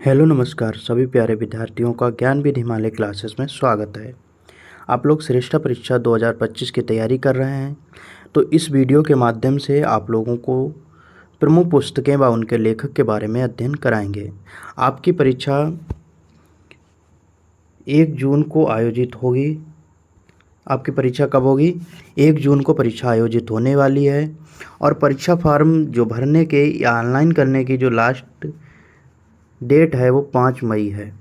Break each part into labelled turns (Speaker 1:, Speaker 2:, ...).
Speaker 1: Hello नमस्कार सभी प्यारे विद्यार्थियों का ज्ञान विधि हिमालय क्लासेस में स्वागत है। आप लोग श्रेष्ठ परीक्षा 2025 की तैयारी कर रहे हैं, तो इस वीडियो के माध्यम से आप लोगों को प्रमुख पुस्तकें व उनके लेखक के बारे में अध्ययन कराएंगे। आपकी परीक्षा 1 जून को आयोजित होगी। आपकी परीक्षा कब होगी? 1 जून को परीक्षा आयोजित होने वाली है और परीक्षा फॉर्म जो भरने के या ऑनलाइन करने की जो लास्ट डेट है वो 5 मई है।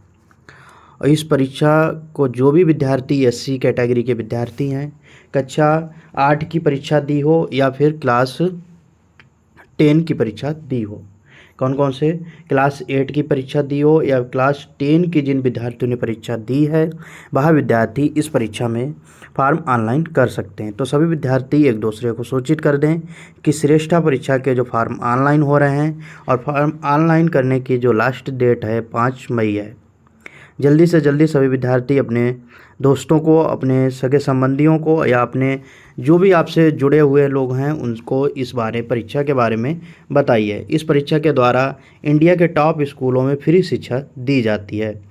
Speaker 1: और इस परीक्षा को जो भी विद्यार्थी एससी कैटेगरी के विद्यार्थी हैं, कक्षा 8 की परीक्षा दी हो या फिर क्लास 10 की परीक्षा दी हो, कौन कौन से क्लास 8 की परीक्षा दी हो या क्लास 10 की जिन विद्यार्थियों ने परीक्षा दी है, वह विद्यार्थी इस परीक्षा में फॉर्म ऑनलाइन कर सकते हैं। तो सभी विद्यार्थी एक दूसरे को सूचित कर दें कि श्रेष्ठा परीक्षा के जो फॉर्म ऑनलाइन हो रहे हैं और फॉर्म ऑनलाइन करने की जो लास्ट डेट है 5 मई है। जल्दी से जल्दी सभी विद्यार्थी अपने दोस्तों को, अपने सगे संबंधियों को या अपने जो भी आपसे जुड़े हुए लोग हैं उनको इस परीक्षा के बारे में बताइए। इस परीक्षा के द्वारा इंडिया के टॉप स्कूलों में फ्री शिक्षा दी जाती है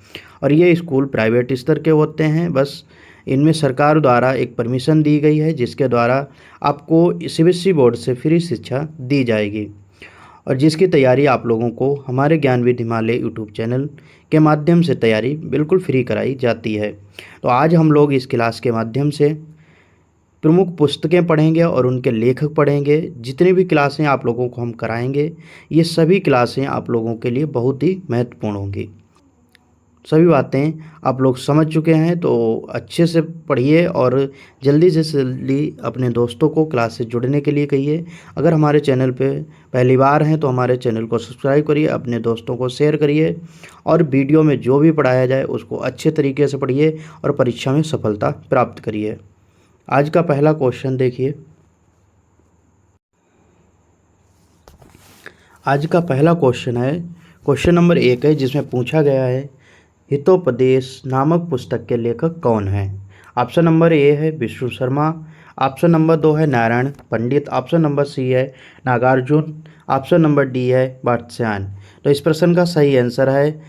Speaker 1: और ये स्कूल प्राइवेट स्तर के होते हैं। बस इनमें सरकार द्वारा एक परमिशन दी गई है जिसके द्वारा आपको सीबीएसई बोर्ड से फ्री शिक्षा दी जाएगी और जिसकी तैयारी आप लोगों को हमारे ज्ञान विधि हिमालय यूट्यूब चैनल के माध्यम से तैयारी बिल्कुल फ्री कराई जाती है। तो आज हम लोग इस क्लास के माध्यम से प्रमुख पुस्तकें पढ़ेंगे और उनके लेखक पढ़ेंगे। जितनी भी क्लासें आप लोगों को हम कराएंगे, ये सभी क्लासें आप लोगों के लिए बहुत ही महत्वपूर्ण होंगी। सभी बातें आप लोग समझ चुके हैं, तो अच्छे से पढ़िए और जल्दी से जल्दी अपने दोस्तों को क्लास से जुड़ने के लिए कहिए। अगर हमारे चैनल पे पहली बार हैं तो हमारे चैनल को सब्सक्राइब करिए, अपने दोस्तों को शेयर करिए और वीडियो में जो भी पढ़ाया जाए उसको अच्छे तरीके से पढ़िए और परीक्षा में सफलता प्राप्त करिए। आज का पहला क्वेश्चन देखिए। आज का पहला क्वेश्चन है, क्वेश्चन नंबर 1 है, जिसमें पूछा गया है हितोपदेश नामक पुस्तक के लेखक कौन हैं? ऑप्शन नंबर ए है विष्णु शर्मा, ऑप्शन नंबर 2 है नारायण पंडित, ऑप्शन नंबर सी है नागार्जुन, ऑप्शन नंबर डी है वात्स्यायन। तो इस प्रश्न का सही आंसर है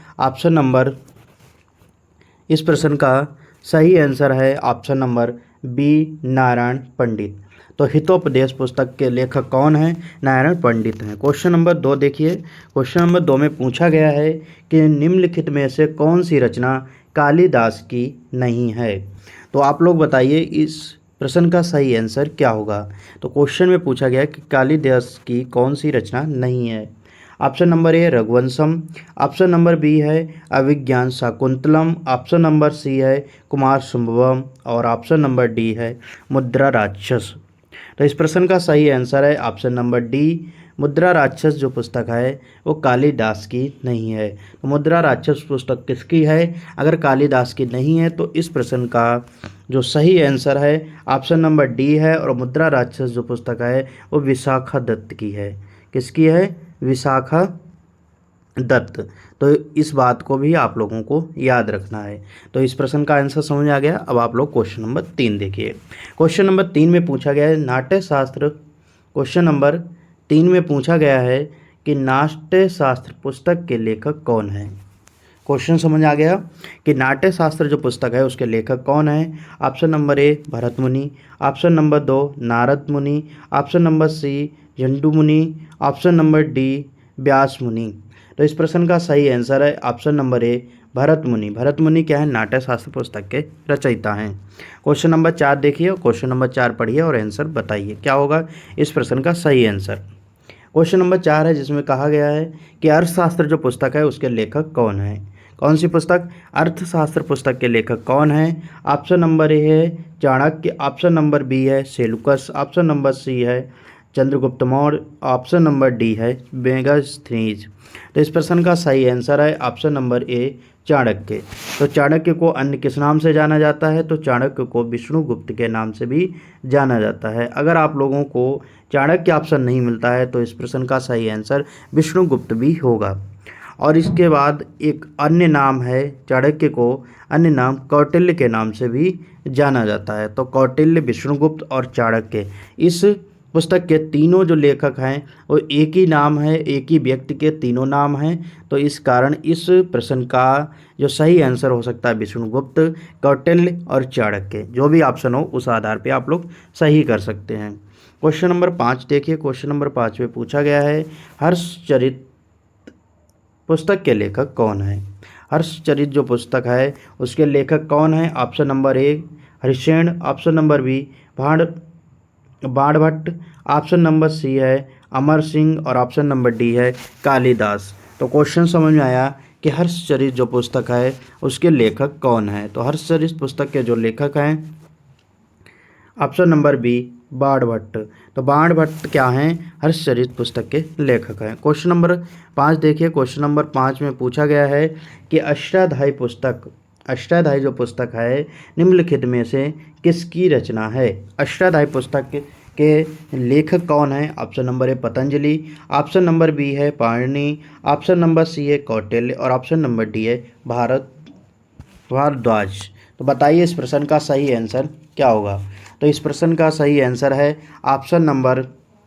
Speaker 1: ऑप्शन नंबर बी नारायण पंडित। तो हितोपदेश पुस्तक के लेखक कौन हैं? नारायण पंडित हैं। क्वेश्चन नंबर 2 देखिए। क्वेश्चन नंबर 2 में पूछा गया है कि निम्नलिखित में से कौन सी रचना कालिदास की नहीं है? तो आप लोग बताइए इस प्रश्न का सही आंसर क्या होगा। तो क्वेश्चन में पूछा गया कि कालिदास की कौन सी रचना नहीं है। Option number A Raghuvansham, option number B है Abhijnana Shakuntalam, option number C है कुमार संभवम और ऑप्शन नंबर डी है मुद्रा राक्षस। तो इस प्रश्न का सही आंसर है ऑप्शन नंबर डी, मुद्रा राक्षस जो पुस्तक है वो कालिदास की नहीं है। तो मुद्रा राक्षस पुस्तक किसकी है? अगर कालिदास की नहीं है तो इस प्रश्न का जो सही आंसर है ऑप्शन नंबर डी है और मुद्रा राक्षस जो पुस्तक है वो विशाखा दत्त की है। किसकी है? विशाखा दत्त। तो इस बात को भी आप लोगों को याद रखना है। तो इस प्रश्न का आंसर समझ आ गया। अब आप लोग क्वेश्चन नंबर 3 देखिए। क्वेश्चन नंबर 3 में पूछा गया है नाट्य शास्त्र। क्वेश्चन नंबर 3 में पूछा गया है कि नाट्य शास्त्र पुस्तक के लेखक कौन है? क्वेश्चन समझ आ गया कि नाट्य शास्त्र जो पुस्तक है उसके लेखक कौन है? ऑप्शन नंबर ए भरत मुनि, ऑप्शन नंबर 2 नारद मुनि, ऑप्शन नंबर सी झंडू मुनि, ऑप्शन नंबर डी व्यास मुनि। तो इस प्रश्न का सही आंसर है ऑप्शन नंबर ए भरत मुनि। भरत मुनि क्या है? नाट्य शास्त्र पुस्तक के रचयिता हैं। क्वेश्चन नंबर 4 देखिए। क्वेश्चन नंबर 4 पढ़िए और आंसर बताइए क्या होगा इस प्रश्न का सही आंसर। क्वेश्चन नंबर 4 है जिसमें कहा गया है कि अर्थशास्त्र जो पुस्तक है उसके लेखक कौन है? कौन सी पुस्तक? अर्थशास्त्र पुस्तक के लेखक कौन है? ऑप्शन नंबर ए है चाणक्य, ऑप्शन नंबर बी है सेलुकस, ऑप्शन नंबर सी है Chandragupta Maurya, option number D है मेगास्थनीज। तो इस प्रश्न का सही आंसर है ऑप्शन नंबर ए चाणक्य। तो चाणक्य को अन्य किस नाम से जाना जाता है? तो चाणक्य को विष्णुगुप्त के नाम से भी जाना जाता है। अगर आप लोगों को चाणक्य ऑप्शन नहीं मिलता है तो इस प्रश्न का सही आंसर विष्णुगुप्त भी होगा। और इसके बाद एक अन्य नाम है चाणक्य को, अन्य नाम कौटिल्य के नाम से भी जाना जाता है। तो कौटिल्य, विष्णुगुप्त और चाणक्य, इस पुस्तक के तीनों जो लेखक हैं वो एक ही नाम है, एक ही व्यक्ति के तीनों नाम हैं। तो इस कारण इस प्रश्न का जो सही आंसर हो सकता है विष्णुगुप्त, कौटिल्य और चाणक्य। जो भी ऑप्शन हो उस आधार पे आप लोग सही कर सकते हैं। क्वेश्चन नंबर 5 देखिए। क्वेश्चन नंबर 5 में पूछा गया है हर्षचरित पुस्तक के लेखक कौन है। हर्षचरित जो पुस्तक है उसके लेखक कौन है। Option number A Harisena, option number B Banabhatta, option number C है अमर सिंह और ऑप्शन नंबर डी है कालिदास। तो क्वेश्चन समझ में आया कि हर्षचरित जो पुस्तक है उसके लेखक कौन है। तो हर्षचरित पुस्तक के जो लेखक हैं ऑप्शन नंबर बी बाणभट्ट। तो बाणभट्ट क्या हैं, हर्षचरित पुस्तक के लेखक हैं। क्वेश्चन नंबर 5 देखिए। क्वेश्चन नंबर 5 में पूछा गया है कि अष्टाध्यायी जो पुस्तक है निम्नलिखित में से किसकी रचना है। अष्टाध्यायी पुस्तक के लेखक कौन है। Option number A Patanjali, option number B है पाणिनि, ऑप्शन नंबर सी है कौटिल्य और ऑप्शन नंबर डी है भारद्वाज। तो बताइए इस प्रश्न का सही आंसर क्या होगा। तो इस प्रश्न का सही आंसर है ऑप्शन नंबर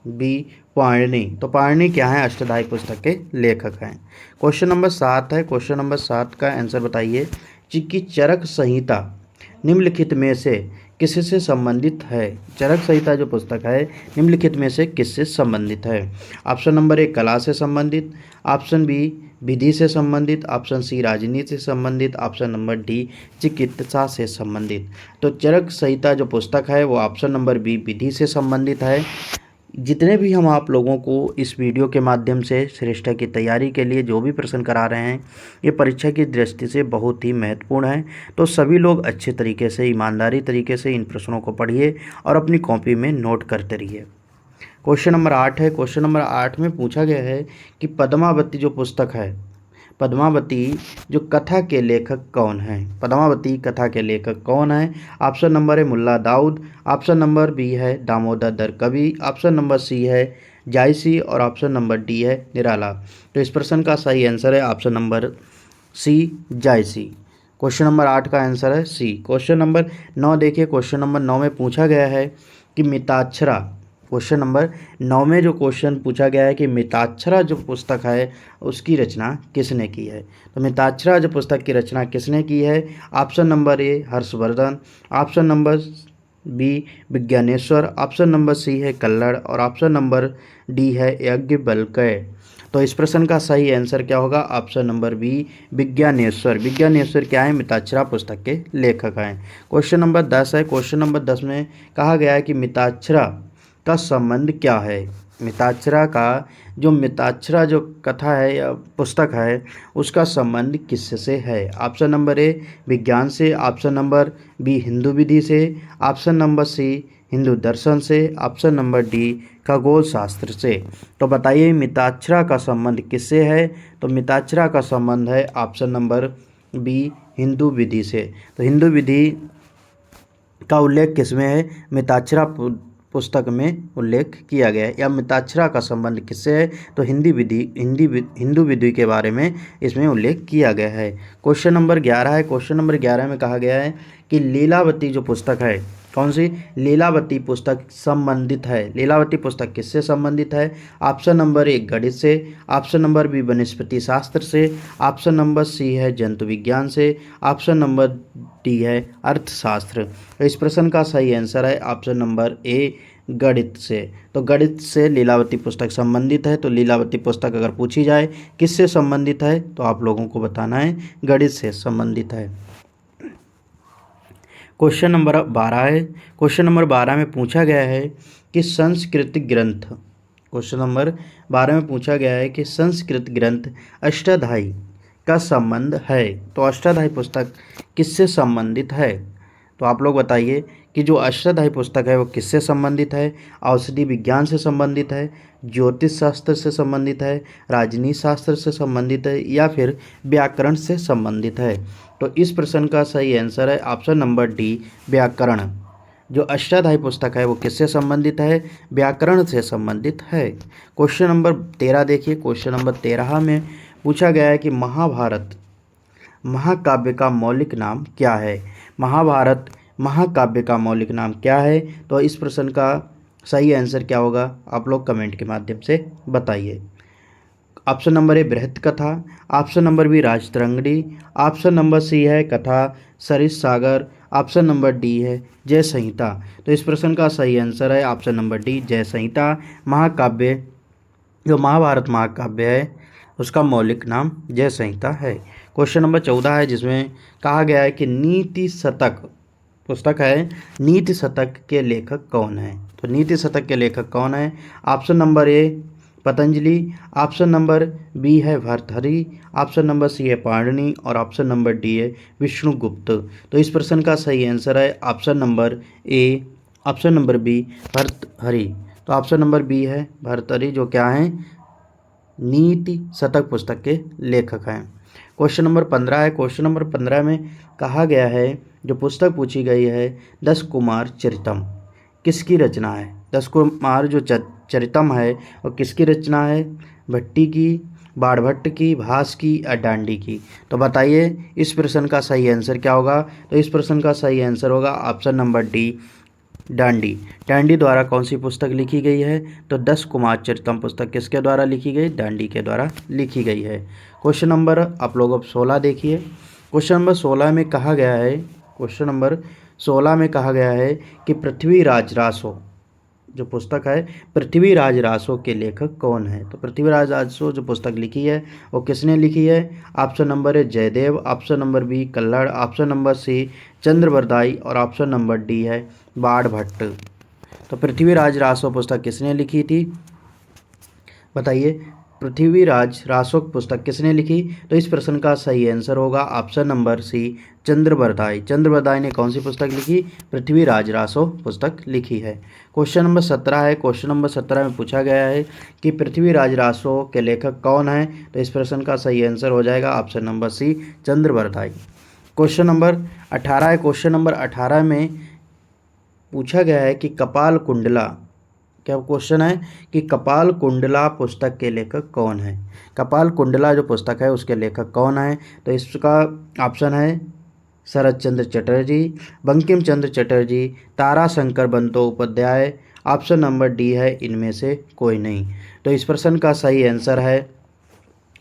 Speaker 1: बी पाणिनि। तो पाणिनि क्या है, अष्टाध्यायी पुस्तक के लेखक हैं। क्वेश्चन नंबर 7 है। क्वेश्चन नंबर 7 का आंसर बताइए कि चरक संहिता निम्नलिखित में से किससे संबंधित है। चरक संहिता जो पुस्तक है निम्नलिखित में से किससे संबंधित है। ऑप्शन नंबर ए कला से संबंधित, ऑप्शन बी विधि से संबंधित, ऑप्शन सी राजनीति से संबंधित, ऑप्शन नंबर डी चिकित्सा से संबंधित। तो चरक संहिता जो पुस्तक है वो ऑप्शन नंबर बी विधि से संबंधित है। जितने भी हम आप लोगों को इस वीडियो के माध्यम से श्रेष्ठा की तैयारी के लिए जो भी प्रश्न करा रहे हैं ये परीक्षा की दृष्टि से बहुत ही महत्वपूर्ण है। तो सभी लोग अच्छे तरीके से, ईमानदारी तरीके से इन प्रश्नों को पढ़िए और अपनी कॉपी में नोट करते रहिए। क्वेश्चन नंबर 8 है। क्वेश्चन नंबर 8 में पूछा गया है कि पद्मावती जो पुस्तक है, पद्मावती जो कथा के लेखक कौन हैं। पद्मावती कथा के लेखक कौन हैं। ऑप्शन नंबर है Mulla Daud, option number B है दामोदर दर कवि, ऑप्शन नंबर सी है जायसी और ऑप्शन नंबर डी है निराला। तो इस प्रश्न का सही आंसर है ऑप्शन नंबर सी जायसी। क्वेश्चन नंबर 8 का आंसर है सी। क्वेश्चन नंबर 9 देखिए। क्वेश्चन नंबर 9 में पूछा गया है कि मिताक्षरा, क्वेश्चन नंबर 9 में जो क्वेश्चन पूछा गया है कि मिताक्षरा जो पुस्तक है उसकी रचना किसने की है। तो मिताक्षरा जो पुस्तक की रचना किसने की है। Option number A Harshavardhan, option number B Vijnaneshwara, option number C है कल्लड़ और ऑप्शन नंबर डी है याज्ञवल्क्य। तो इस प्रश्न का सही आंसर क्या होगा। Option number B Vijnaneshwara. Vijnaneshwara क्या है, मिताक्षरा पुस्तक के लेखक हैं। क्वेश्चन नंबर 10 है। क्वेश्चन नंबर 10 में कहा गया है कि मिताक्षरा का संबंध क्या है। मिताक्षरा जो कथा है या पुस्तक है उसका संबंध किससे है। ऑप्शन नंबर ए विज्ञान से, ऑप्शन नंबर बी हिंदू विधि से, ऑप्शन नंबर सी हिंदू दर्शन से, ऑप्शन नंबर डी खगोल शास्त्र से। तो बताइए मिताक्षरा का संबंध किससे है। तो मिताक्षरा का संबंध है ऑप्शन नंबर बी हिंदू विधि से। तो हिंदू विधि का उल्लेख किसमें है, मिताक्षरा पुस्तक में उल्लेख किया गया है। या मिताक्षरा का संबंध किससे है, तो हिंदू विधि के बारे में इसमें उल्लेख किया गया है। क्वेश्चन नंबर 11 है। क्वेश्चन नंबर 11 में कहा गया है कि लीलावती जो पुस्तक है, कौन सी, लीलावती पुस्तक संबंधित है। लीलावती पुस्तक किससे संबंधित है। ऑप्शन नंबर ए गणित से, ऑप्शन नंबर बी वनस्पति शास्त्र से, ऑप्शन नंबर सी है जंतु विज्ञान से, ऑप्शन नंबर डी है अर्थशास्त्र। तो इस प्रश्न का सही आंसर है ऑप्शन नंबर ए गणित से। तो गणित से लीलावती पुस्तक संबंधित है। तो लीलावती पुस्तक अगर पूछी जाए किससे संबंधित है तो आप लोगों को बताना है गणित से संबंधित है। क्वेश्चन नंबर 12 है। क्वेश्चन नंबर 12 में पूछा गया है कि संस्कृत ग्रंथ, क्वेश्चन नंबर 12 में पूछा गया है कि संस्कृत ग्रंथ अष्टाध्यायी का संबंध है। तो अष्टाध्यायी पुस्तक किससे संबंधित है। तो आप लोग बताइए कि जो अष्टाध्यायी पुस्तक है वो किससे संबंधित है। औषधि विज्ञान से संबंधित है, ज्योतिष शास्त्र से संबंधित है, राजनीति शास्त्र से संबंधित है या फिर व्याकरण से संबंधित है। तो इस प्रश्न का सही आंसर है ऑप्शन नंबर डी व्याकरण। जो अष्टाध्यायी पुस्तक है वो किससे संबंधित है, व्याकरण से संबंधित है। क्वेश्चन नंबर 13 देखिए। क्वेश्चन नंबर 13 में पूछा गया है कि महाभारत महाकाव्य का मौलिक नाम क्या है। महाभारत महाकाव्य का मौलिक नाम क्या है। तो इस प्रश्न का सही आंसर क्या होगा आप लोग कमेंट के माध्यम से बताइए। Option number A Brihat Katha, option number B Rajatarangini, option number C है कथा सरिस सागर, ऑप्शन नंबर डी है जय संहिता। तो इस प्रश्न का सही आंसर है ऑप्शन नंबर डी जय संहिता। महाकाव्य जो महाभारत महाकाव्य है उसका मौलिक नाम जय संहिता है। क्वेश्चन नंबर 14 है जिसमें कहा गया है कि नीति शतक पुस्तक है, नीति शतक के लेखक कौन है। तो नीति शतक के लेखक कौन है। Option number A Patanjali, option number B है भर्तृहरि, ऑप्शन नंबर सी है पाणिनि और ऑप्शन नंबर डी है विष्णुगुप्त। तो इस प्रश्न का सही आंसर है option number A, option number B Bhartrihari. तो ऑप्शन नंबर बी है भर्तृहरि जो क्या है नीति शतक पुस्तक के लेखक हैं। क्वेश्चन नंबर 15 है। क्वेश्चन नंबर 15 में कहा गया है जो पुस्तक पूछी गई है 10 कुमार चरितम किसकी रचना है। 10 कुमार जो चरितम है वो किसकी रचना है, भट्टी की, बाणभट्ट की, भास की या डांडी की। तो बताइए इस प्रश्न का सही आंसर क्या होगा। तो इस प्रश्न का सही आंसर होगा ऑप्शन नंबर डी डांडी। डांडी द्वारा कौन सी पुस्तक लिखी गई है। तो 10 कुमार चरितम पुस्तक किसके द्वारा लिखी गई, डांडी के द्वारा लिखी गई है। क्वेश्चन नंबर आप लोग अब 16 देखिए। क्वेश्चन नंबर 16 में कहा गया है, क्वेश्चन नंबर 16 में कहा गया है कि पृथ्वीराज रासो जो पुस्तक है पृथ्वीराज रासो के लेखक कौन है। तो पृथ्वीराज रासो जो पुस्तक लिखी है वो किसने लिखी है। ऑप्शन नंबर है Jaidev, option number B Kallad, option number C Chandbardai और ऑप्शन नंबर डी है बाणभट्ट। तो पृथ्वीराज रासो पुस्तक किसने लिखी थी बताइए। पृथ्वीराज रासो पुस्तक किसने लिखी। तो इस प्रश्न का सही आंसर होगा option number C Chandbardai. Chandbardai ने कौन सी पुस्तक लिखी, पृथ्वीराज रासो पुस्तक लिखी है। क्वेश्चन नंबर 17 है। क्वेश्चन नंबर 17 में पूछा गया है कि पृथ्वीराज रासो के लेखक कौन है। तो इस प्रश्न का सही आंसर हो जाएगा option number C Chandbardai. Question number 18 है। क्वेश्चन नंबर 18 में पूछा गया है कि कपाल कुंडला, क्या क्वेश्चन है कि कपाल कुंडला पुस्तक के लेखक कौन है। कपाल कुंडला जो पुस्तक है उसके लेखक कौन है। तो इसका ऑप्शन है Sharat Chandra Chatterjee, Bankim Chandra Chatterjee, Tarashankar Bandopadhyay, option number D है इनमें से कोई नहीं। तो इस प्रश्न का सही आंसर है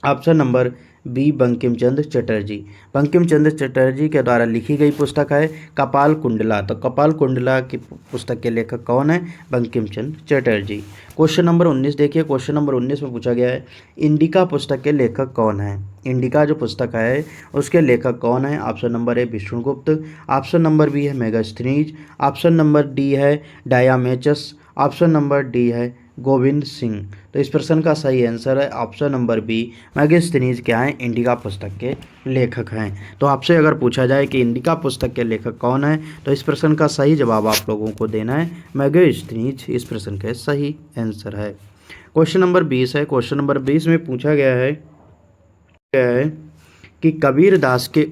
Speaker 1: option number B Bankim Chandra Chatterjee. Bankim Chandra Chatterjee के द्वारा लिखी गई पुस्तक है कपाल कुंडला। तो कपाल कुंडला की पुस्तक के लेखक कौन है, बंकिम चंद्र चटर्जी। क्वेश्चन नंबर 19 देखिए। क्वेश्चन नंबर 19 में पूछा गया है इंडिका पुस्तक के लेखक कौन है। इंडिका जो पुस्तक है उसके लेखक कौन है। Option number A Vishnugupta, option number B है मेगास्थनीज, ऑप्शन नंबर डी है डायामेचस, ऑप्शन नंबर डी है गोविंद सिंह। तो इस प्रश्न का सही आंसर है ऑप्शन नंबर बी मेगास्थनीज क्या है इंडिका पुस्तक के लेखक हैं। तो आपसे अगर पूछा जाए कि इंडिका पुस्तक के लेखक कौन है तो इस प्रश्न का सही जवाब आप लोगों को देना है मेगास्थनीज। इस प्रश्न का सही आंसर है। क्वेश्चन नंबर 20 है। क्वेश्चन नंबर 20 में पूछा गया है कि कबीरदास के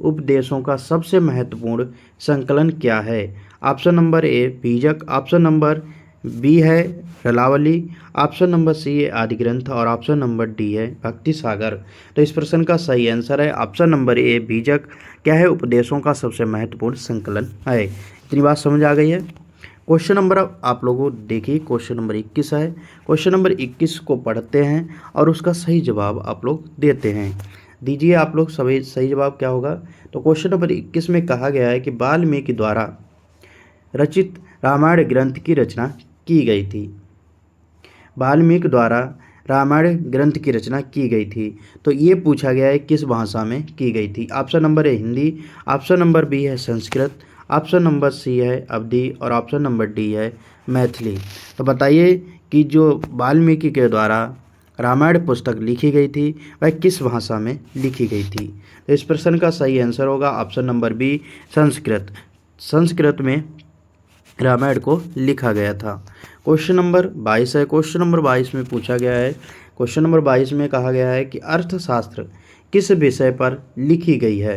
Speaker 1: उपदेशों का सबसे महत्वपूर्ण संकलन क्या है। ऑप्शन नंबर ए बीजक, ऑप्शन नंबर बी है रलावली, ऑप्शन नंबर सी है आदि ग्रंथ और ऑप्शन नंबर डी है भक्ति सागर। तो इस प्रश्न का सही आंसर है ऑप्शन नंबर ए बीजक क्या है उपदेशों का सबसे महत्वपूर्ण संकलन है। इतनी बात समझ आ गई है। क्वेश्चन नंबर अब आप लोगों देखिए क्वेश्चन नंबर 21 है। क्वेश्चन नंबर 21 को पढ़ते हैं और उसका सही जवाब आप लोग देते हैं। दीजिए आप लोग सही जवाब क्या होगा। तो क्वेश्चन नंबर 21 में कहा गया है कि वाल्मीकि द्वारा रचित रामायण ग्रंथ की रचना की गई थी। वाल्मीकि द्वारा रामायण ग्रंथ की रचना की गई थी। तो ये पूछा गया है किस भाषा में की गई थी। Option number A Hindi, option number B है संस्कृत, ऑप्शन नंबर सी है अवधी और ऑप्शन नंबर डी है मैथिली। तो बताइए कि जो वाल्मीकि के द्वारा रामायण पुस्तक लिखी गई थी वह किस भाषा में लिखी गई थी। तो इस प्रश्न का सही आंसर होगा option number B Sanskrit. Sanskrit में रामायण को लिखा गया था। क्वेश्चन नंबर 22 है। क्वेश्चन नंबर 22 में पूछा गया है, क्वेश्चन नंबर 22 में कहा गया है कि अर्थशास्त्र किस विषय पर लिखी गई है।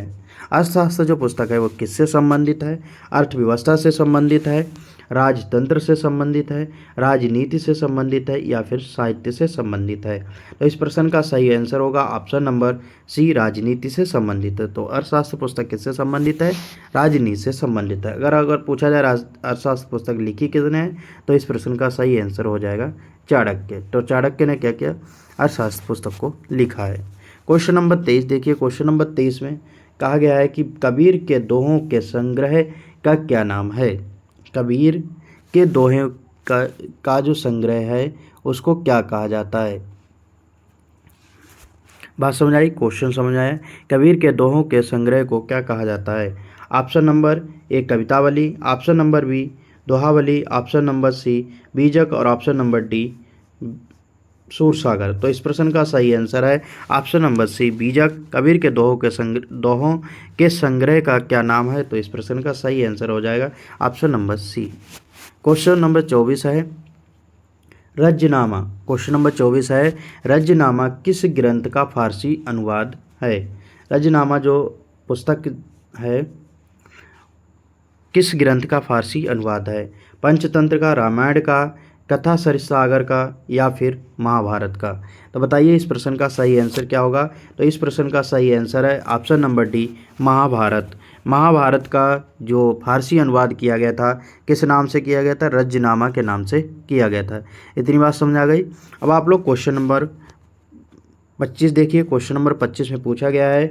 Speaker 1: अर्थशास्त्र जो पुस्तक है वो किससे संबंधित है, अर्थव्यवस्था से संबंधित है, राजतंत्र से संबंधित है, राजनीति से संबंधित है या फिर साहित्य से संबंधित है। तो इस प्रश्न का सही आंसर होगा ऑप्शन नंबर सी, राजनीति से संबंधित है। तो अर्थशास्त्र पुस्तक किससे संबंधित है? राजनीति से संबंधित है। अगर पूछा जाए अर्थशास्त्र पुस्तक लिखी किसने है, तो इस प्रश्न का सही आंसर हो जाएगा चाणक्य। तो चाणक्य ने क्या किया? अर्थशास्त्र पुस्तक को लिखा है। क्वेश्चन नंबर 23 देखिए। क्वेश्चन नंबर 23 में कहा गया है कि कबीर के दोहों के संग्रह का क्या नाम है? कबीर के दोहे का जो संग्रह है उसको क्या कहा जाता है? बात समझ आई? क्वेश्चन समझ आया? कबीर के दोहों के संग्रह को क्या कहा जाता है? Option number A Kavitavali, option number B Dohavali, option number C Bijak और ऑप्शन नंबर डी सूरसागर। तो इस प्रश्न का सही आंसर है ऑप्शन नंबर सी बीजक। कबीर के दोहों के संग्रह का क्या नाम है? तो इस प्रश्न का सही आंसर हो जाएगा option number C. Question number 24 है रज्जनामा। क्वेश्चन नंबर 24 है रज्जनामा किस ग्रंथ का फारसी अनुवाद है? रज्जनामा जो पुस्तक है किस ग्रंथ का फारसी अनुवाद है? पंचतंत्र का, रामायण का, कथा सरसागर का या फिर महाभारत का? तो बताइए इस प्रश्न का सही आंसर क्या होगा? तो इस प्रश्न का सही आंसर है option number D Mahabharata. Mahabharata का जो फारसी अनुवाद किया गया था किस नाम से किया गया था? रज्जनामा के नाम से किया गया था। इतनी बात समझ आ गई। अब आप लोग क्वेश्चन नंबर 25 देखिए। क्वेश्चन नंबर 25 में पूछा गया है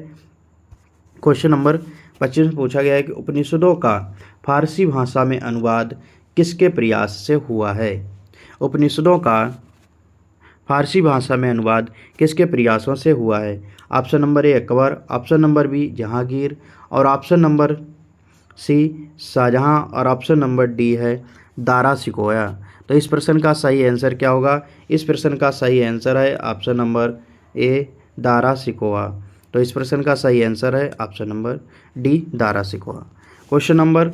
Speaker 1: क्वेश्चन नंबर 25 में पूछा गया है कि उपनिषदों का फारसी भाषा में अनुवाद किसके प्रयास से हुआ है? उपनिषदों का फारसी भाषा में अनुवाद किसके प्रयासों से हुआ है? Option number A Akbar, option number B Jahangir और ऑप्शन नंबर सी शाहजहां और ऑप्शन नंबर डी है दारा सिकोया। तो इस प्रश्न का सही आंसर क्या होगा? इस प्रश्न का सही आंसर है ऑप्शन नंबर ए दारा सिकोया। तो इस प्रश्न का सही आंसर है option number D Dara sequoia. Question number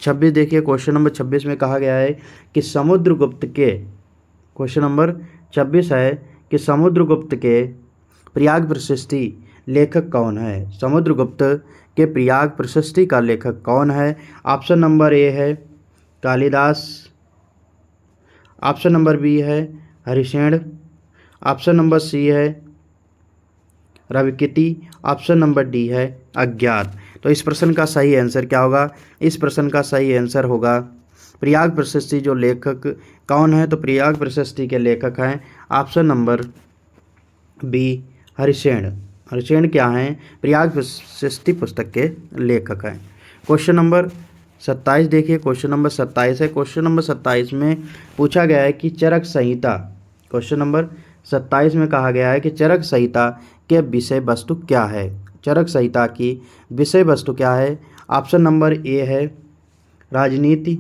Speaker 1: 26 देखिए। क्वेश्चन नंबर 26 में कहा गया है कि समुद्रगुप्त के क्वेश्चन नंबर 26 है कि समुद्रगुप्त के प्रयाग प्रशस्ति लेखक कौन है? समुद्रगुप्त के प्रयाग प्रशस्ति का लेखक कौन है? ऑप्शन नंबर ए है कालिदास, ऑप्शन नंबर बी है हरिशेण, ऑप्शन नंबर सी है रविकृति, ऑप्शन नंबर डी है अज्ञात। तो इस प्रश्न का सही आंसर क्या होगा? इस प्रश्न का सही आंसर होगा प्रयाग प्रशस्ति जो लेखक कौन है? तो प्रयाग प्रशस्ति के लेखक हैं ऑप्शन नंबर बी हरिशेण। हरिशेण क्या हैं? प्रयाग प्रशस्ति पुस्तक के लेखक हैं। क्वेश्चन नंबर 27 देखिए। क्वेश्चन नंबर 27 है। क्वेश्चन नंबर 27 में पूछा गया है कि चरक संहिता। क्वेश्चन नंबर 27 में कहा गया है कि चरक संहिता के विषय वस्तु क्या है? चरक संहिता की विषय वस्तु क्या है? ऑप्शन नंबर ए है राजनीति,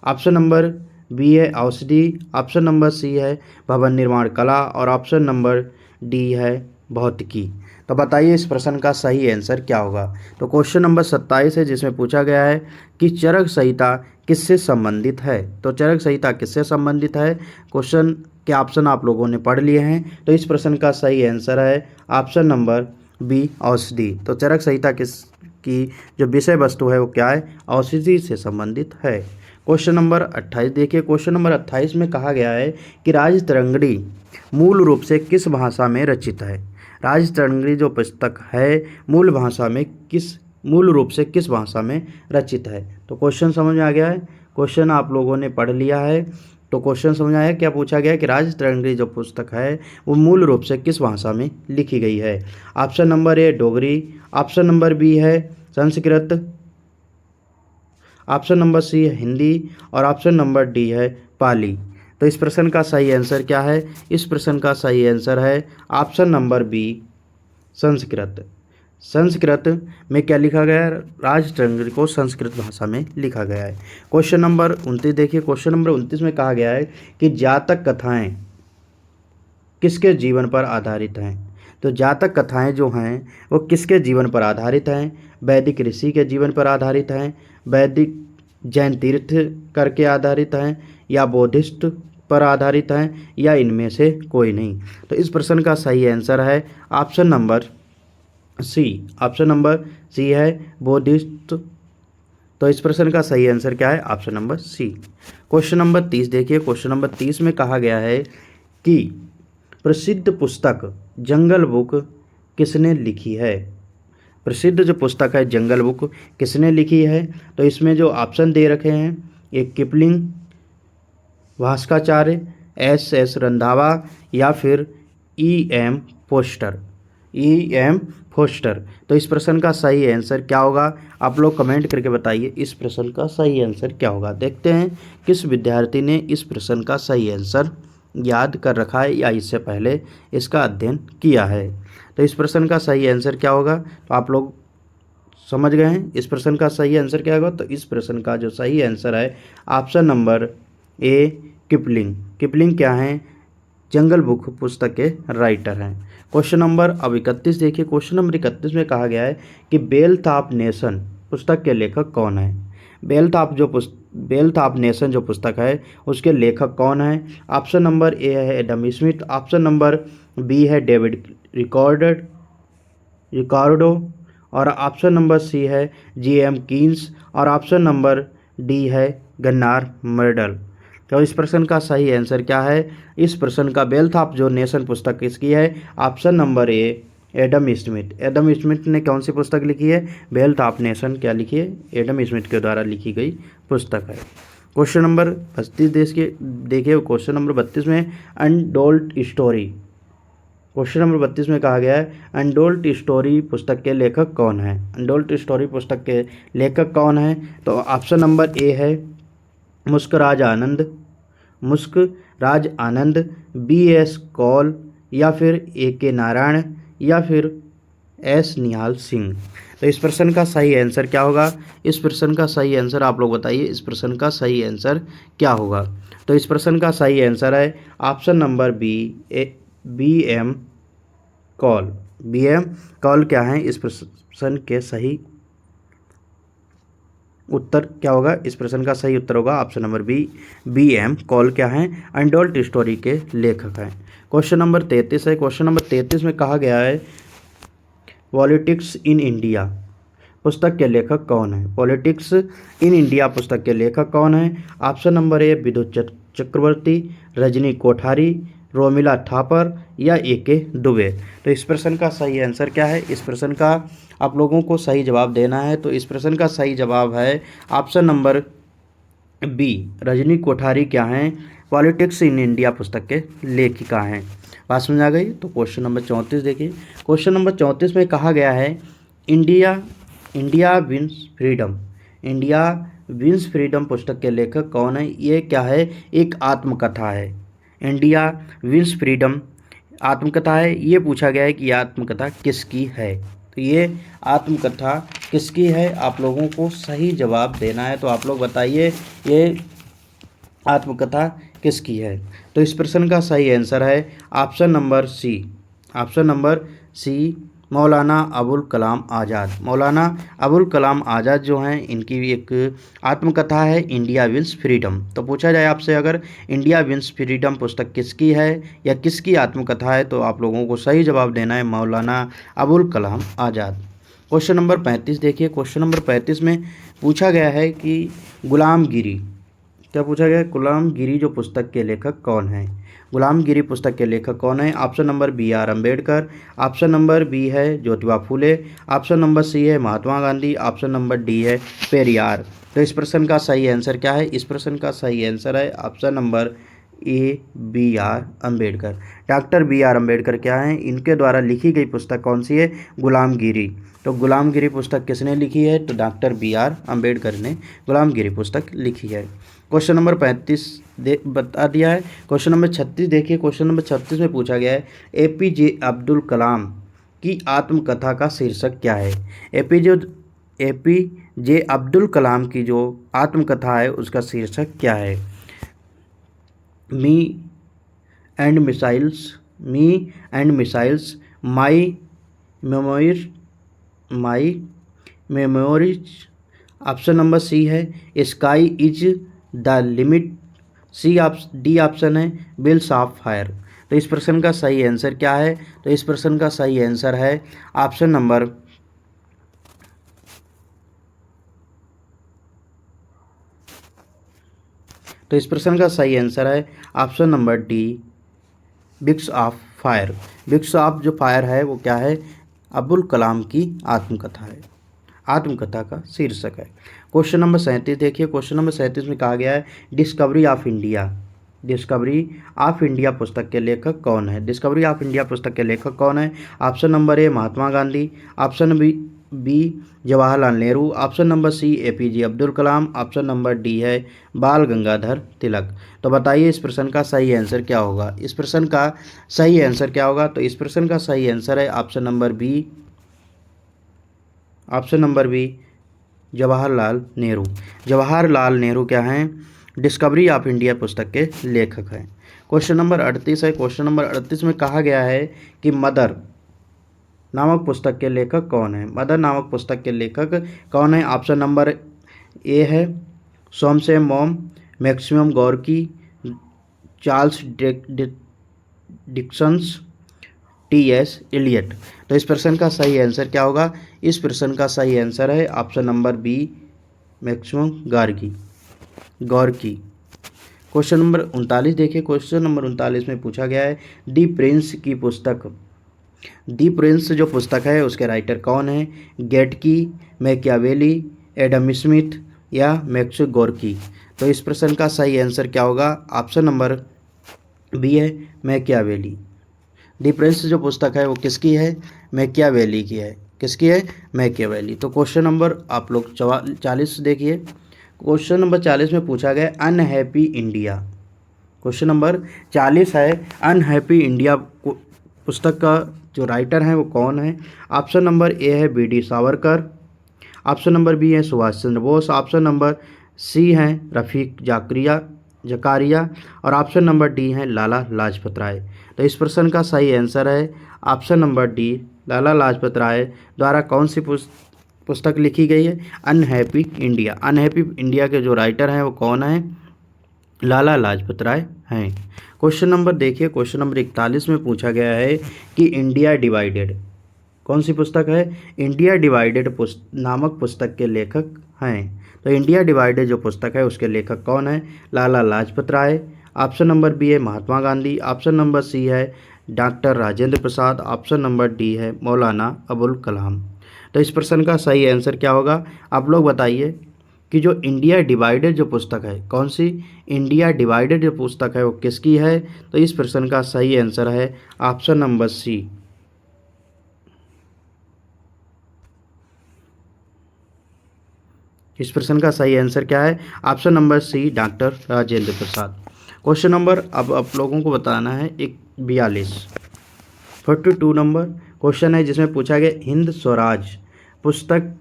Speaker 1: ऑप्शन नंबर बी है औषधि, ऑप्शन नंबर सी है भवन निर्माण कला और ऑप्शन नंबर डी है भौतिकी। तो बताइए इस प्रश्न का सही आंसर क्या होगा? तो क्वेश्चन नंबर 27 है जिसमें पूछा गया है कि चरक संहिता किससे संबंधित है? तो चरक संहिता किससे संबंधित है? क्वेश्चन के ऑप्शन आप लोगों ने पढ़ लिए हैं। तो इस प्रश्न का सही आंसर है ऑप्शन नंबर बी औषधि। तो चरक संहिता की जो विषय वस्तु है वो क्या है? औषधि से संबंधित है। क्वेश्चन नंबर 28 देखिए। क्वेश्चन नंबर 28 में कहा गया है कि राजतरंगिणी मूल रूप से किस भाषा में रचित है? राजतरंगिणी जो पुस्तक है मूल रूप से किस भाषा में रचित है? तो क्वेश्चन समझ में आ गया है। क्वेश्चन आप लोगों ने पढ़ लिया है तो क्वेश्चन समझ आया। क्या पूछा गया है कि राजतरंगिणी जो पुस्तक है वो मूल रूप से किस भाषा में लिखी गई है? Option number A Dogri, option number B है संस्कृत, ऑप्शन नंबर सी है हिंदी और ऑप्शन नंबर डी है पाली। तो इस प्रश्न का सही आंसर क्या है? इस प्रश्न का सही आंसर है option number B Sanskrit. Sanskrit में क्या लिखा गया है? राजतरंगिणी को संस्कृत भाषा में लिखा गया है। क्वेश्चन नंबर 29 देखिए। क्वेश्चन नंबर 29 में कहा गया है कि जातक कथाएं किसके जीवन पर आधारित हैं? तो जातक कथाएं जो हैं वो किसके जीवन पर आधारित हैं? वैदिक ऋषि के जीवन पर आधारित हैं, वैदिक जैन तीर्थ करके आधारित हैं या बौद्धिस्ट पर आधारित हैं या इनमें से कोई नहीं? तो इस प्रश्न का सही आंसर है option number C. Option number C है बौद्धिस्ट तो इस प्रश्न का सही आंसर क्या है? Option number C. Question number 30 देखिए। क्वेश्चन नंबर 30 में कहा गया है कि प्रसिद्ध पुस्तक जंगल बुक किसने लिखी है? प्रसिद्ध जो पुस्तक है जंगल बुक किसने लिखी है? तो इसमें जो ऑप्शन दे रखे हैं, एक किपलिंग, भास्कराचार्य, एस रंधावा या फिर ई.एम. फोस्टर। ई.एम. फोस्टर। तो इस प्रश्न का सही आंसर क्या होगा? आप लोग कमेंट करके बताइए इस प्रश्न का सही आंसर क्या होगा। देखते हैं किस विद्यार्थी ने इस प्रश्न का सही आंसर याद कर रखा है या इससे पहले इसका अध्ययन किया है। तो इस प्रश्न का सही आंसर क्या होगा? तो आप लोग समझ गए हैं इस प्रश्न का सही आंसर क्या होगा? तो इस प्रश्न का जो सही आंसर है ऑप्शन नंबर ए, किपलिंग। किपलिंग क्या है? जंगल बुक पुस्तक के राइटर हैं। क्वेश्चन नंबर अब 31 देखिए। क्वेश्चन नंबर 31 में कहा गया है कि वेल्थ ऑफ नेशन पुस्तक के लेखक कौन है? वेल्थ ऑफ नेशन जो पुस्तक है उसके लेखक कौन है? ऑप्शन नंबर ए है Adam Smith, option number B है डेविड रिकार्डो और ऑप्शन नंबर सी है जी.एम. कीन्स और ऑप्शन नंबर डी है गन्नार मर्डल। तो इस प्रश्न का सही आंसर क्या है? इस प्रश्न का वेल्थ ऑफ जो नेशन पुस्तक किसकी है? ऑप्शन नंबर ए, एडम स्मिथ। एडम स्मिथ ने कौन सी पुस्तक लिखी है? वेल्थ ऑफ नेशन क्या लिखी है? एडम स्मिथ के द्वारा लिखी गई पुस्तक है। क्वेश्चन नंबर 32 देखिए। क्वेश्चन नंबर 32 में अनटोल्ड स्टोरी। क्वेश्चन नंबर 32 में कहा गया है अनटोल्ड स्टोरी पुस्तक के लेखक कौन है? अनटोल्ड स्टोरी पुस्तक के लेखक कौन है? तो ऑप्शन नंबर ए है मुस्कराज आनंद, बी.एस. कौल या फिर ए.के. नारायण या फिर एस. निहाल सिंह। तो इस प्रश्न का सही आंसर क्या होगा? इस प्रश्न का सही आंसर आप लोग बताइए इस प्रश्न का सही आंसर क्या होगा? तो इस प्रश्न का सही आंसर है option number BM. Kaul. BM. Kaul क्या है? इस प्रश्न के सही उत्तर क्या होगा? इस प्रश्न का सही उत्तर होगा ऑप्शन नंबर बी.एम. कौल क्या है? अनटोल्ड स्टोरी के लेखक हैं। क्वेश्चन नंबर 33 है। क्वेश्चन नंबर 33 में कहा गया है पॉलिटिक्स इन इंडिया पुस्तक के लेखक कौन है? पॉलिटिक्स इन इंडिया पुस्तक के लेखक कौन है? ऑप्शन नंबर ए विद्युत चक्रवर्ती, रजनी कोठारी, रोमिला थापर या ए.के. दुबे। तो इस प्रश्न का सही आंसर क्या है? इस प्रश्न का आप लोगों को सही जवाब देना है। तो इस प्रश्न का सही जवाब है option number B, Rajni Kothari क्या हैं? पॉलिटिक्स इन इंडिया पुस्तक के लेखिका हैं। बात समझ आ गई? तो क्वेश्चन नंबर 34 देखिए। क्वेश्चन नंबर 34 में कहा गया है इंडिया विंस फ्रीडम पुस्तक के लेखक कौन है? ये क्या है? एक आत्मकथा है। इंडिया विंस फ्रीडम आत्मकथा है। ये पूछा गया है कि आत्मकथा किसकी है? तो ये आत्मकथा किसकी है? आप लोगों को सही जवाब देना है। तो आप लोग बताइए ये आत्मकथा किसकी है? तो इस प्रश्न का सही आंसर है option number C. Option number C, Maulana Abul Kalam Azad. मौलाना अबुल कलाम आज़ाद जो हैं इनकी एक आत्मकथा है इंडिया विंस फ्रीडम। तो पूछा जाए आपसे अगर इंडिया विंस फ्रीडम पुस्तक किसकी है या किसकी आत्मकथा है, तो आप लोगों को सही जवाब देना है मौलाना अबुल कलाम आज़ाद। क्वेश्चन नंबर 35 देखिए। क्वेश्चन नंबर 35 में पूछा गया है कि गुलामगिरी, क्या पूछा गया है? गुलामगिरी जो पुस्तक के लेखक कौन है? गुलामगिरी पुस्तक के लेखक कौन है? Option number B, R Ambedkar, option number B है Jyotiba Phule, option number C है Mahatma Gandhi, option number D है पेरियार। तो इस प्रश्न का सही आंसर क्या है? इस प्रश्न का सही आंसर है option number A, B R Ambedkar. Doctor B R Ambedkar क्या हैं? इनके द्वारा लिखी गई पुस्तक कौन सी है? गुलामगिरी। तो गुलामगिरी पुस्तक किसने लिखी है? तो डॉक्टर बी आर अम्बेडकर ने गुलामगिरी पुस्तक लिखी है। क्वेश्चन नंबर 35 बता दिया है। क्वेश्चन नंबर 36 देखिए। क्वेश्चन नंबर 36 में पूछा गया है ए.पी.जे. अब्दुल कलाम की आत्मकथा का शीर्षक क्या है? ए.पी.जे. अब्दुल कलाम की जो आत्मकथा है उसका शीर्षक क्या है? Me and missiles, my memories. Option number C है sky is the limit, D option है बिल्स ऑफ फायर। तो इस प्रश्न का सही आंसर क्या है? तो इस प्रश्न का सही आंसर है ऑप्शन नंबर तो इस प्रश्न का सही आंसर है option number D, wings of fire. Wings of जो फायर है वो क्या है, अब्दुल कलाम की आत्मकथा है, आत्मकथा का शीर्षक है। क्वेश्चन नंबर 37 देखिए, क्वेश्चन नंबर 37 में कहा गया है discovery of India, discovery of India पुस्तक के लेखक कौन है। डिस्कवरी ऑफ इंडिया पुस्तक के लेखक कौन है। Option number A Mahatma Gandhi, option B Jawaharlal Nehru, option number C APJ Abdul Kalam, option number D है बाल गंगाधर तिलक। तो बताइए इस प्रश्न का सही आंसर क्या होगा। इस प्रश्न का सही आंसर क्या होगा, तो इस प्रश्न का सही आंसर है option number B, option number B Jawaharlal Nehru. Jawaharlal Nehru क्या हैं, डिस्कवरी ऑफ इंडिया पुस्तक के लेखक हैं। क्वेश्चन नंबर 38 है। क्वेश्चन नंबर 38 में कहा गया है कि मदर नामक पुस्तक के लेखक कौन है। मदर नामक पुस्तक के लेखक कौन है। ऑप्शन नंबर ए है Somerset Maugham, Maxim Gorky, Charles Dickens, T S. Eliot. तो इस प्रश्न का सही आंसर क्या होगा। इस प्रश्न का सही आंसर है option number B, maximum Gorky. Question number 39 देखिए, क्वेश्चन नंबर 39 में पूछा गया है दी प्रिंस की पुस्तक, दी प्रिंस जो पुस्तक है उसके राइटर कौन है। गेटकी, मैकियावेली, एडम स्मिथ या मैक्सिमम गोर्की। तो इस प्रश्न का सही आंसर क्या होगा। ऑप्शन नंबर बी है मैकियावेली। दी प्रिंस जो पुस्तक है वो किसकी है, मैकियावेली की है। किसकी है, मैकियावेली। तो क्वेश्चन नंबर आप लोग 40 देखिए, क्वेश्चन नंबर 40 में पूछा गया अनहैप्पी इंडिया। क्वेश्चन नंबर 40 है अनहैप्पी इंडिया पुस्तक का जो राइटर है वो कौन है। ऑप्शन नंबर ए है BD. Savarkar, option number B है Subhash Chandra Bose, option number C है रफ़ीक जकारिया और ऑप्शन नंबर डी है लाला लाजपत राय। तो इस प्रश्न का सही आंसर है ऑप्शन नंबर डी, लाला लाजपत राय द्वारा कौन सी पुस्तक लिखी गई है, अनहैप्पी इंडिया। अनहैप्पी इंडिया के जो राइटर हैं वो कौन है, लाला लाजपत राय हैं। क्वेश्चन नंबर देखिए, क्वेश्चन नंबर 41 में पूछा गया है कि इंडिया डिवाइडेड कौन सी पुस्तक है। इंडिया डिवाइडेड नामक पुस्तक के लेखक हैं। तो इंडिया डिवाइडेड जो पुस्तक है उसके लेखक कौन है, Lala Lajpat Rai, option number B है Mahatma Gandhi, option number C है डॉक्टर राजेंद्र प्रसाद, ऑप्शन नंबर डी है मौलाना अबुल कलाम। तो इस प्रश्न का सही आंसर क्या होगा, आप लोग बताइए कि जो इंडिया डिवाइडेड जो पुस्तक है कौन सी, इंडिया डिवाइडेड जो पुस्तक है वो किसकी है। तो इस प्रश्न का सही आंसर है ऑप्शन नंबर सी, इस प्रश्न का सही आंसर क्या है, option number C doctor Rajendra Prasad. Question number अब आप लोगों को बताना है 42 नंबर क्वेश्चन है जिसमें पूछा गया हिंद स्वराज पुस्तक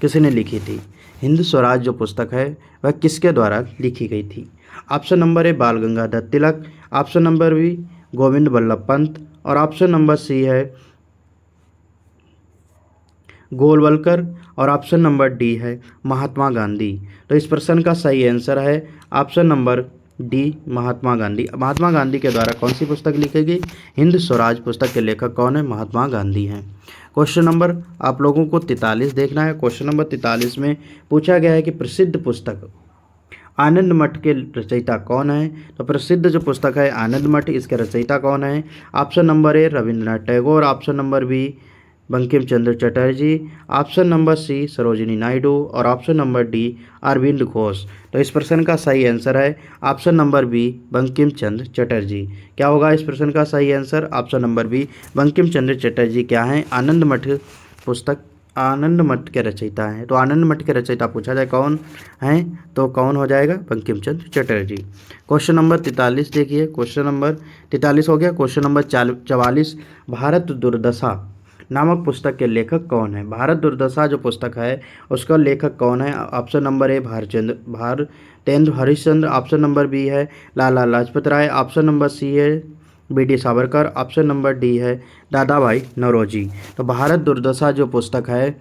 Speaker 1: किसने लिखी थी। हिंद स्वराज जो पुस्तक है वह किसके द्वारा लिखी गई थी। Option number A Bal Gangadhar Tilak, option number B Govind Ballabh Pant और ऑप्शन नंबर सी है गोलवलकर और ऑप्शन नंबर डी है महात्मा गांधी। तो इस प्रश्न का सही आंसर है option number D, Mahatma Gandhi. Mahatma Gandhi के द्वारा कौन सी पुस्तक लिखी गई, हिंद स्वराज पुस्तक के लेखक कौन है, महात्मा गांधी हैं। क्वेश्चन नंबर आप लोगों को 43 देखना है। क्वेश्चन नंबर 43 में पूछा गया है कि प्रसिद्ध पुस्तक आनंद मठ के रचयिता कौन है। तो प्रसिद्ध जो पुस्तक है आनंद मठ, इसके रचयिता कौन है। Option number A Rabindranath Tagore, option number B Bankim Chandra Chatterjee, option number C Sarojini Naidu और option number D Aurobindo Ghosh. तो इस प्रश्न का सही आंसर है option number B Bankim Chandra Chatterjee. क्या होगा इस प्रश्न का सही answer, option number B Bankim Chandra Chatterjee क्या हैं, आनंद मठ पुस्तक आनंद मठ के रचयिता हैं। तो आनंद मठ के रचयिता पूछा जाए कौन हैं, तो कौन हो जाएगा, बंकिम चंद्र चटर्जी। क्वेश्चन नंबर 43 देखिए, क्वेश्चन नंबर 43 हो गया। क्वेश्चन नंबर 44 भारत दुर्दशा नामक पुस्तक के लेखक कौन है। भारत दुर्दशा जो पुस्तक है उसका लेखक कौन है। Option number A Bharatendra Harishchandra, option number B है Lala Lajpat Rai, option number C है BD. Savarkar, option number D है दादा भाई नौरोजी। तो भारत दुर्दशा जो पुस्तक है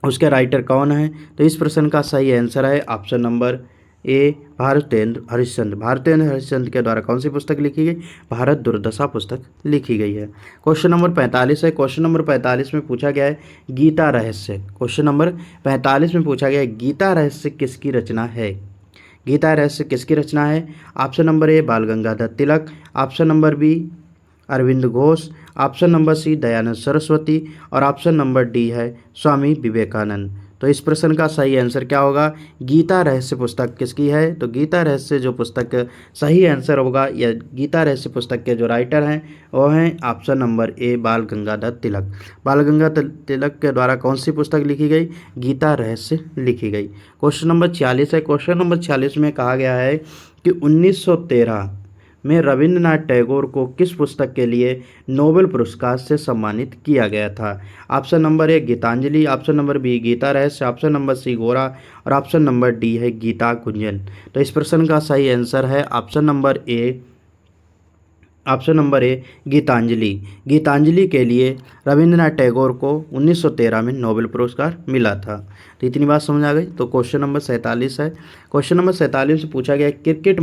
Speaker 1: उसके राइटर कौन है। तो इस प्रश्न का सही आंसर है option number A Bharatendra Harishchandra. Bharatendra Harishchandra के द्वारा कौन सी पुस्तक लिखी गई, भारत दुर्दशा पुस्तक लिखी गई है। क्वेश्चन नंबर 45 है। क्वेश्चन नंबर 45 में पूछा गया है गीता रहस्य। क्वेश्चन नंबर 45 में पूछा गया है गीता रहस्य किसकी रचना है। गीता रहस्य किसकी रचना है? Option number A Bal Gangadhar Tilak, option number B Aurobindo Ghosh, option number C Dayanand Saraswati और ऑप्शन नंबर डी है स्वामी विवेकानंद। तो इस प्रश्न का सही आंसर क्या होगा? गीता रहस्य पुस्तक किसकी है? तो गीता रहस्य जो पुस्तक सही आंसर होगा, या गीता रहस्य पुस्तक के जो राइटर हैं वो हैं option number A Bal Gangadhar तिलक। बाल गंगाधर तिलक के द्वारा कौन सी पुस्तक लिखी गई? गीता रहस्य लिखी गई। क्वेश्चन नंबर 46 है। क्वेश्चन नंबर 46 में कहा गया है कि 1913 में रविंद्रनाथ टैगोर को किस पुस्तक के लिए नोबेल पुरस्कार से सम्मानित किया गया था? Option number A Gitanjali, option number B Gita Rahasya, option number सी गोरा और ऑप्शन नंबर डी है गीता कुंजन। तो इस प्रश्न का सही आंसर है option number A Gitanjali. Gitanjali के लिए रविंद्रनाथ टैगोर को 1913 में नोबेल पुरस्कार मिला था। तो इतनी बात समझ आ गई। तो क्वेश्चन नंबर 47 है। क्वेश्चन नंबर 47 से पूछा गया क्रिकेट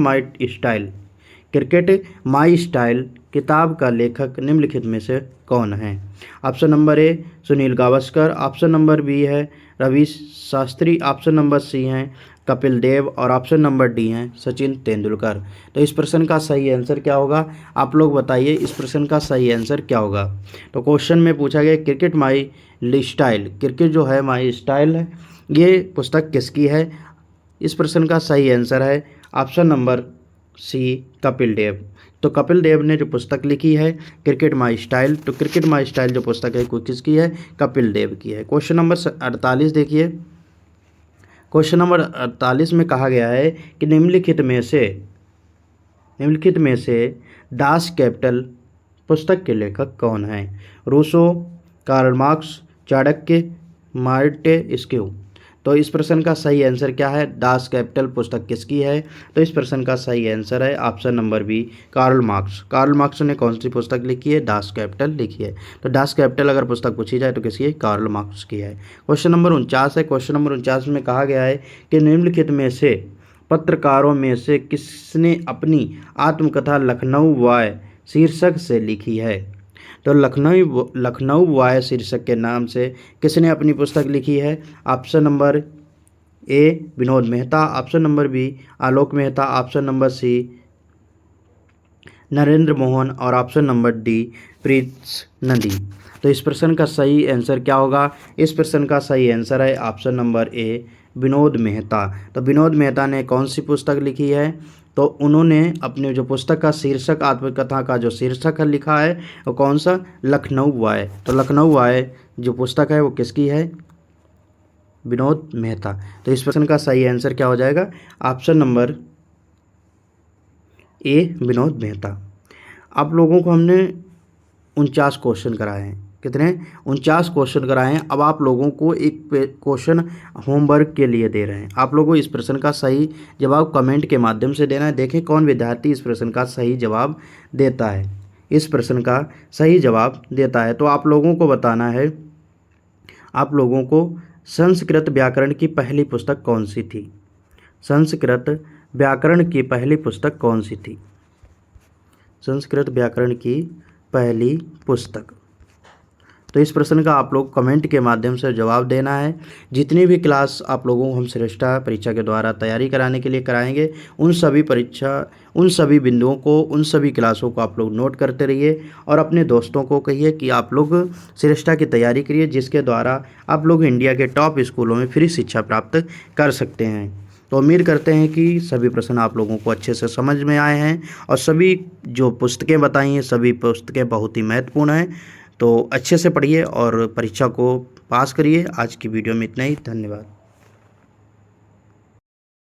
Speaker 1: माई स्टाइल किताब का लेखक निम्नलिखित में से कौन है? Option number A Sunil Gavaskar, option number B है Ravi Shastri, option number C है कपिल देव और ऑप्शन नंबर डी है सचिन तेंदुलकर। तो इस प्रश्न का सही आंसर क्या होगा? आप लोग बताइए, इस प्रश्न का सही आंसर क्या होगा? तो क्वेश्चन में पूछा गया क्रिकेट माई स्टाइल, क्रिकेट जो है माई स्टाइल है, ये पुस्तक किसकी है? इस प्रश्न का सही आंसर है ऑप्शन नंबर सी कपिल देव। तो कपिल देव ने जो पुस्तक लिखी है क्रिकेट माई स्टाइल, तो क्रिकेट माई स्टाइल जो पुस्तक है वो किसकी है? कपिल देव की है। क्वेश्चन नंबर 48 देखिए। क्वेश्चन नंबर 48 में कहा गया है कि निम्नलिखित में से दास कैपिटल पुस्तक के लेखक कौन है? Rousseau, Karl Marx, Chanakya, Montesquieu. तो इस प्रश्न का सही आंसर क्या है? दास कैपिटल पुस्तक किसकी है? तो इस प्रश्न का सही आंसर है option number B Karl Marx. Karl Marx ने कौन सी पुस्तक लिखी है? दास कैपिटल लिखी है। तो दास कैपिटल अगर पुस्तक पूछी जाए तो किसकी है? कार्ल मार्क्स की है। क्वेश्चन नंबर 49 है। क्वेश्चन नंबर 49 में कहा गया है कि निम्नलिखित में से पत्रकारों में से किसने अपनी आत्मकथा लखनऊ वाय शीर्षक से लिखी है? तो लखनऊ वाय शीर्षक के नाम से किसने अपनी पुस्तक लिखी है? Option number A Vinod Mehta, option number B Alok Mehta, option number C Narendra Mohan और option number D Pritish Nandy. तो इस प्रश्न का सही आंसर क्या होगा? इस प्रश्न का सही आंसर है option number A Vinod Mehta. तो विनोद मेहता ने कौन सी पुस्तक लिखी है? तो उन्होंने अपने जो पुस्तक का शीर्षक, आत्मकथा का जो शीर्षक है लिखा है वो कौन सा? लखनऊ वाय। तो लखनऊ वाय जो पुस्तक है वो किसकी है? विनोद मेहता। तो इस प्रश्न का सही आंसर क्या हो जाएगा? Option number A Vinod Mehta. आप लोगों को हमने 49 क्वेश्चन कराए हैं। कितने? 49 क्वेश्चन कराए हैं। अब आप लोगों को एक क्वेश्चन होमवर्क के लिए दे रहे हैं। आप लोगों को इस प्रश्न का सही जवाब कमेंट के माध्यम से देना है। देखें कौन विद्यार्थी इस प्रश्न का सही जवाब देता है, इस प्रश्न का सही जवाब देता है। तो आप लोगों को बताना है, आप लोगों को संस्कृत व्याकरण की पहली पुस्तक कौन सी थी? संस्कृत व्याकरण की पहली पुस्तक कौन सी थी? संस्कृत व्याकरण की पहली पुस्तक। तो इस प्रश्न का आप लोग कमेंट के माध्यम से जवाब देना है। जितनी भी क्लास आप लोगों को हम श्रेष्ठा परीक्षा के द्वारा तैयारी कराने के लिए कराएंगे, उन सभी बिंदुओं को, उन सभी क्लासों को आप लोग नोट करते रहिए और अपने दोस्तों को कहिए कि आप लोग श्रेष्ठा की तैयारी करिए, जिसके द्वारा आप लोग इंडिया के टॉप स्कूलों में फ्री शिक्षा प्राप्त कर सकते हैं। तो उम्मीद करते हैं कि सभी प्रश्न आप लोगों को अच्छे से समझ में आए हैं और सभी जो पुस्तकें बताई हैं सभी पुस्तकें बहुत ही महत्वपूर्ण हैं। तो अच्छे से पढ़िए और परीक्षा को पास करिए। आज की वीडियो में इतना ही। धन्यवाद।